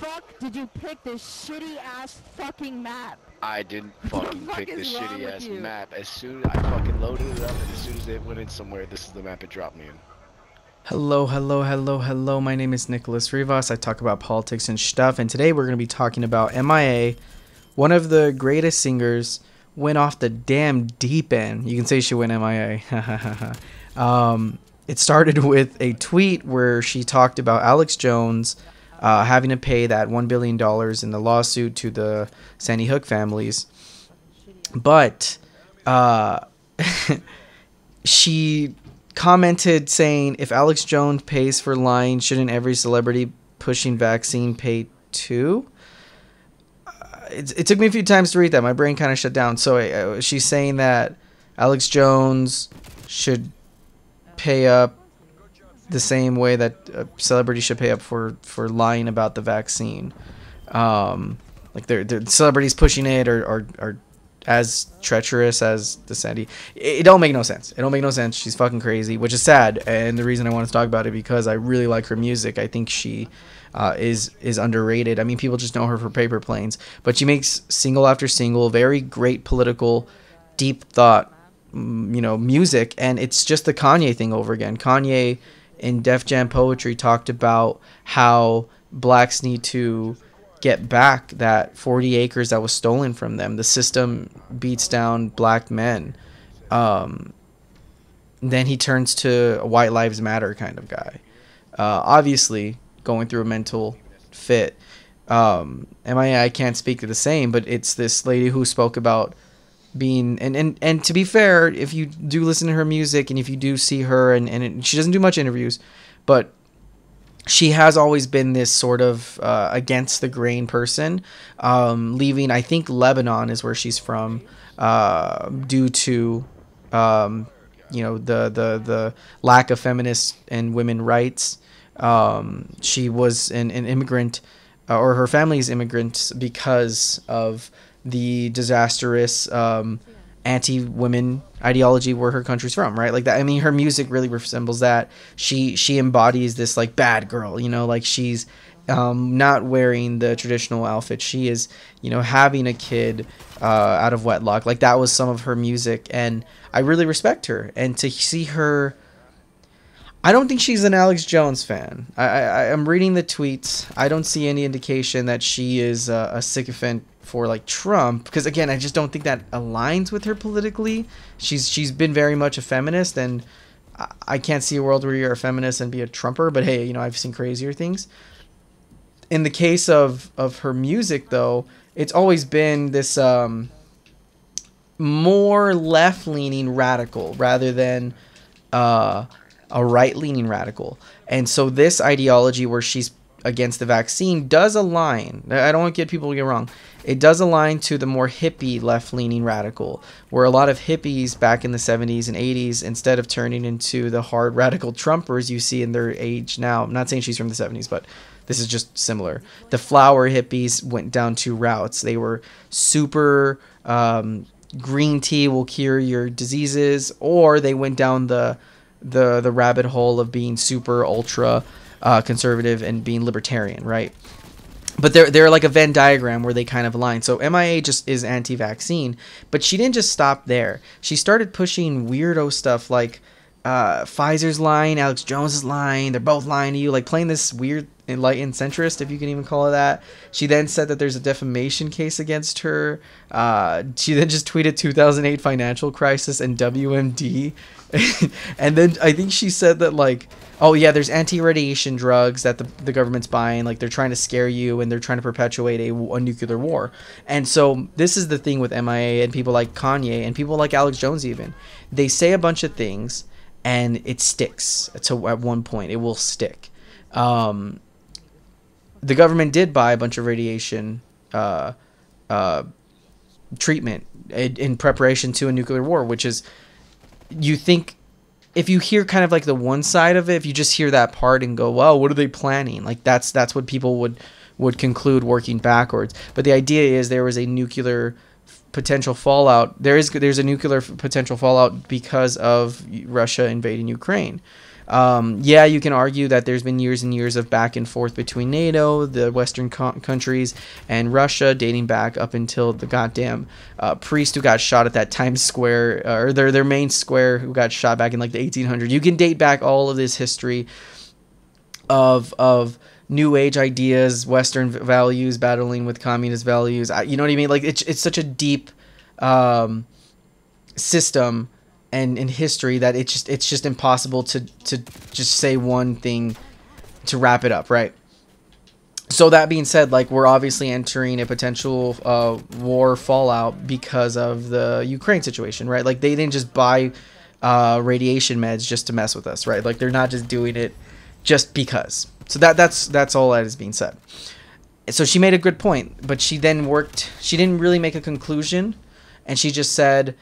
fuck did you pick this shitty ass fucking map? I didn't What the fucking fuck pick is this wrong shitty with ass you? map. As soon as I fucking loaded it up, and as soon as it went in somewhere, this is the map it dropped me in. Hello, hello, hello, hello. My name is NicholassRivas. I talk about politics and stuff, and today we're going to be talking about M.I.A. One of the greatest singers went off the damn deep end. You can say she went M.I.A. It started with a tweet where she talked about Alex Jones having to pay that $1 billion in the lawsuit to the Sandy Hook families. But she commented saying, if Alex Jones pays for lying, shouldn't every celebrity pushing vaccine pay too? It took me a few times to read that. My brain kind of shut down. So she's saying that Alex Jones should pay up the same way that a celebrity should pay up for lying about the vaccine. Like they're celebrities pushing it are as treacherous as the Sandy. It don't make no sense. It don't make no sense. She's fucking crazy, which is sad. And the reason I want to talk about it because I really like her music. I think she is underrated. I mean, people just know her for Paper Planes, but she makes single after single, very great political, deep thought, music. And it's just the Kanye thing over again. Kanye in Def Jam Poetry talked about how blacks need to get back that 40 acres that was stolen from them. The system beats down black men. Then he turns to a White Lives Matter kind of guy. Obviously, going through a mental fit. M.I.A. can't speak to the same, but it's this lady who spoke about being and to be fair, if you do listen to her music and if you do see her she doesn't do much interviews, but she has always been this sort of against the grain person, leaving, I think Lebanon is where she's from, due to the lack of feminist and women rights. She was an immigrant, or her family's immigrants, because of the disastrous anti-women ideology where her country's from, right? Like that. I mean, her music really resembles that. She embodies this like bad girl, like she's not wearing the traditional outfit. She is, having a kid out of wedlock. Like that was some of her music, and I really respect her. And to see her, I don't think she's an Alex Jones fan. I'm reading the tweets. I don't see any indication that she is a sycophant for like Trump, because again, I just don't think that aligns with her politically. She's been very much a feminist, and I can't see a world where you're a feminist and be a Trumper. But hey, I've seen crazier things. In the case of her music, though, it's always been this more left-leaning radical rather than a right-leaning radical. And so this ideology where she's against the vaccine does align. I don't want to get people to get wrong. It does align to the more hippie left-leaning radical, where a lot of hippies back in the 70s and 80s, instead of turning into the hard radical Trumpers you see in their age now. I'm not saying she's from the 70s, but this is just similar. The flower hippies went down two routes. They were super green tea will cure your diseases, or they went down the rabbit hole of being super ultra conservative and being libertarian, right? But they're like a Venn diagram where they kind of align. So M.I.A. just is anti-vaccine, but she didn't just stop there. She started pushing weirdo stuff like Pfizer's lying, Alex Jones is lying, they're both lying to you, like playing this weird enlightened centrist, if you can even call it that. She then said that there's a defamation case against her. She then just tweeted 2008 financial crisis and WMD. And then I think she said that, like, oh yeah, there's anti-radiation drugs that the government's buying, like they're trying to scare you and they're trying to perpetuate a nuclear war. And so this is the thing with M.I.A. and people like Kanye and people like Alex Jones even. They say a bunch of things and it sticks. So at one point it will stick. The government did buy a bunch of radiation treatment in preparation to a nuclear war, which is, you think, if you hear kind of like the one side of it, if you just hear that part and go, well, what are they planning? Like that's what people would conclude working backwards. But the idea is there was a nuclear potential fallout. There's a nuclear potential fallout because of Russia invading Ukraine. Yeah, you can argue that there's been years and years of back and forth between NATO, the Western countries, and Russia, dating back up until the goddamn priest who got shot at that Times Square, or their main square, who got shot back in like the 1800s. You can date back all of this history of new age ideas, Western values battling with communist values. You know what I mean? Like it's such a deep system and in history that it's just impossible to just say one thing to wrap it up, right? So that being said, like, we're obviously entering a potential war fallout because of the Ukraine situation, right? Like, they didn't just buy radiation meds just to mess with us, right? Like, they're not just doing it just because. So that's all that is being said. So she made a good point, but she didn't really make a conclusion, and she just said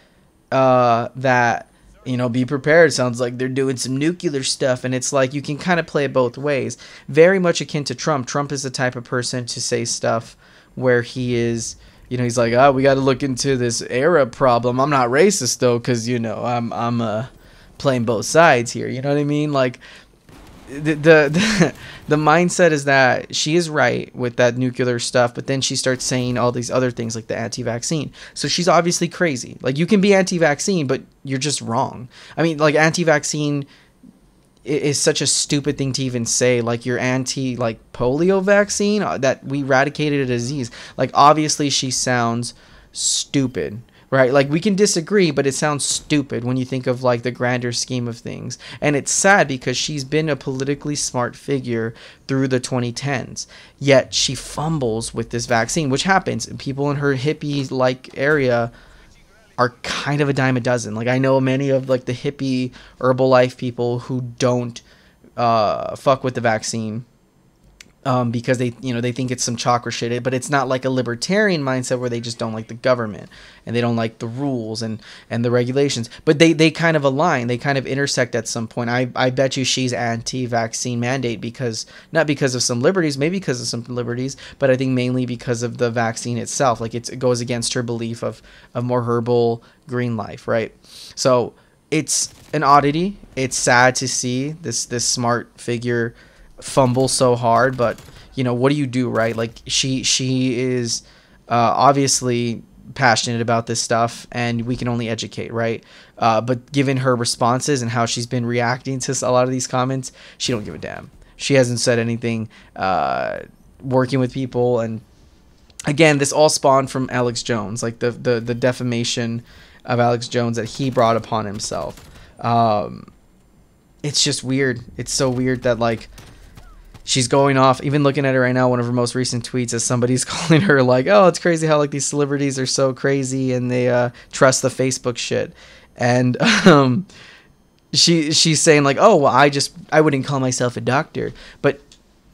that, you know, be prepared. Sounds like they're doing some nuclear stuff. And it's like, you can kind of play it both ways. Very much akin to Trump. Trump is the type of person to say stuff where he is, you know, he's like, we got to look into this Arab problem. I'm not racist though, because, you know, I'm playing both sides here. You know what I mean? Like, the mindset is that she is right with that nuclear stuff, but then she starts saying all these other things like the anti-vaccine. So she's obviously crazy. Like, you can be anti-vaccine, but you're just wrong. I mean, like, anti-vaccine is such a stupid thing to even say. Like, you're anti, like, polio vaccine, that we eradicated a disease. Like, obviously she sounds stupid. Right? Like, we can disagree, but it sounds stupid when you think of, like, the grander scheme of things. And it's sad because she's been a politically smart figure through the 2010s. Yet she fumbles with this vaccine, which happens. People in her hippie-like area are kind of a dime a dozen. Like, I know many of, like, the hippie Herbalife people who don't fuck with the vaccine. Because they think it's some chakra shit, but it's not like a libertarian mindset where they just don't like the government and they don't like the rules and the regulations. But they kind of align, they kind of intersect at some point. I bet you she's anti-vaccine mandate not because of some liberties, maybe because of some liberties, but I think mainly because of the vaccine itself. Like, it goes against her belief of more herbal green life, right? So it's an oddity. It's sad to see this smart figure fumble so hard, but, you know, what do you do, right? Like, she is obviously passionate about this stuff, and we can only educate, right? But given her responses and how she's been reacting to a lot of these comments, she don't give a damn. She hasn't said anything working with people. And again, this all spawned from Alex Jones, like the defamation of Alex Jones that he brought upon himself. It's just weird. It's so weird that, like, she's going off, even looking at her right now, one of her most recent tweets is somebody's calling her like, oh, it's crazy how, like, these celebrities are so crazy and they trust the Facebook shit. And she's saying like, oh, well, I wouldn't call myself a doctor. But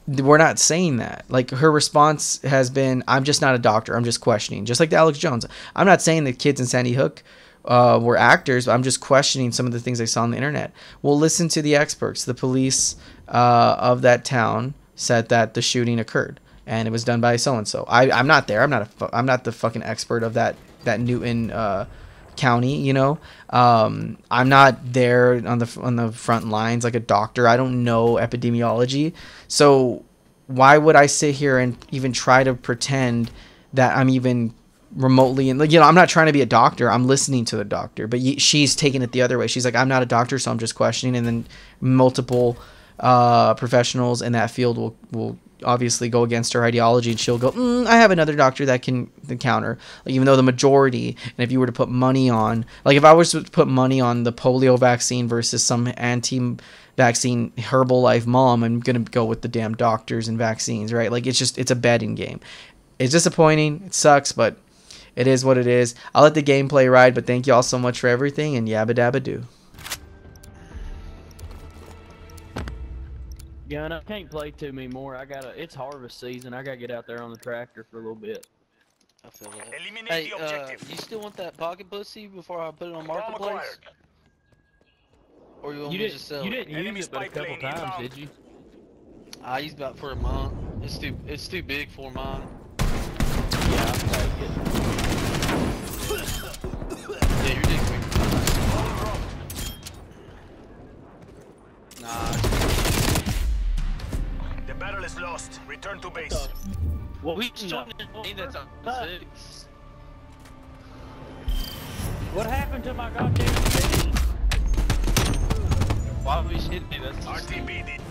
we're not saying that. Like, her response has been, I'm just not a doctor. I'm just questioning. Just like the Alex Jones. I'm not saying the kids in Sandy Hook were actors, but I'm just questioning some of the things I saw on the internet. Well, listen to the experts. The police of that town said that the shooting occurred and it was done by so and so. I'm not there. I'm not the fucking expert of that Newton county. You know, I'm not there on the front lines like a doctor. I don't know epidemiology. So why would I sit here and even try to pretend that I'm even remotely, and, like, you know, I'm not trying to be a doctor. I'm listening to the doctor, but she's taking it the other way. She's like, I'm not a doctor, so I'm just questioning. And then multiple professionals in that field will obviously go against her ideology, and she'll go, I have another doctor that can counter. Like, even though the majority, and if you were to put money on, like, if I was to put money on the polio vaccine versus some anti-vaccine Herbalife mom, I'm gonna go with the damn doctors and vaccines, right? Like, it's a betting game. It's disappointing. It sucks, but it is what it is. I'll let the gameplay ride, but thank you all so much for everything, and yabba dabba doo. Yeah, and I can't play too many more. It's harvest season. I gotta get out there on the tractor for a little bit. I feel that. Hey, you still want that pocket pussy before I put it on marketplace? Or you want me to just sell it? You didn't use it but a couple times, did you? I used about for a month. It's too big for mine. Yeah, I'll take it. Yeah, you're dick quick. Nah. The battle is lost. Return to base. Well, we That's on 6. What happened to my goddamn team? Why would we shit me? That's RTB did.